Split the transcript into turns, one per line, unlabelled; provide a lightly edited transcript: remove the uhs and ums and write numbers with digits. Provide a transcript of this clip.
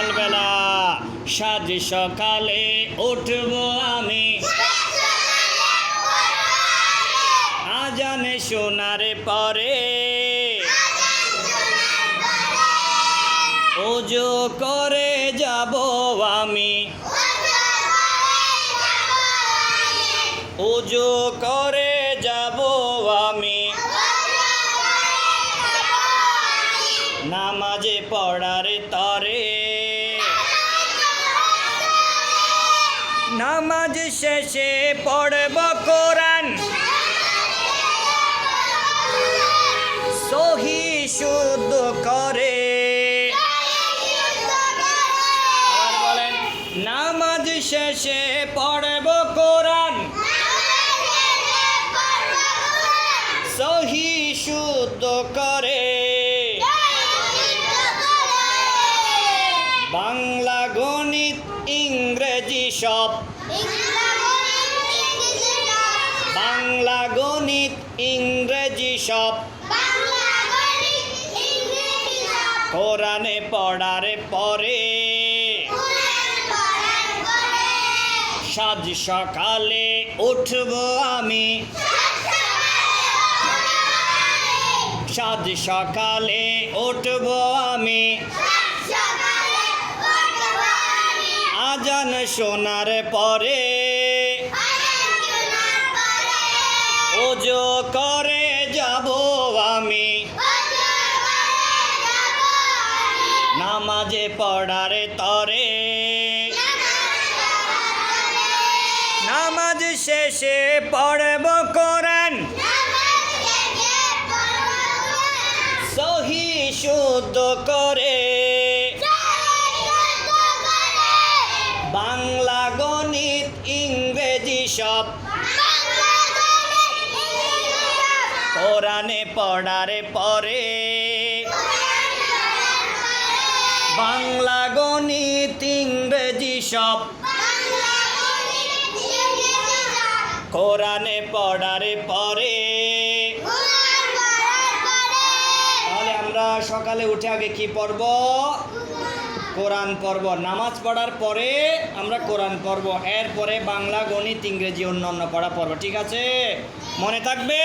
সকালবেলা সাজ সকালে উঠব আমি আজানে শোনার পরে ওযু করে যাব আমি ওযু করে যাব আমি নামাজে পড়ার তরে নামাজ শেষে পড়ব কোরআন সহি শুদ্ধ করে বলেন নামাজ শেষে পড়ব কোরআন সহি শুদ্ধ করে বাংলা গণিত ইংরেজি সব বাংলা গণিত ইংরেজি সব কোরআনে পড়ার পরে সাজ সকালে উঠব আমি সাজ সকালে উঠব আমি আজান শোনার পরে ওযু করে যাব আমি নামাজে পড়ার তরে নামাজ শেষে পড়ব কোরআন সহি শুদ্ধ করে বাংলা গণিত ইংরেজি সব কোরআনে পড়ার পরে বাংলা গণিত ইংরেজি সব কোরআনে পড়ার পরে তাহলে আমরা সকালে উঠে আগে কি পড়ব কোরআন পড়ব নামাজ পড়ার পরে আমরা কোরআন পড়ব এরপরে বাংলা গণিত ইংরেজি অন্যান্য পড়া পড়ব ঠিক আছে মনে থাকবে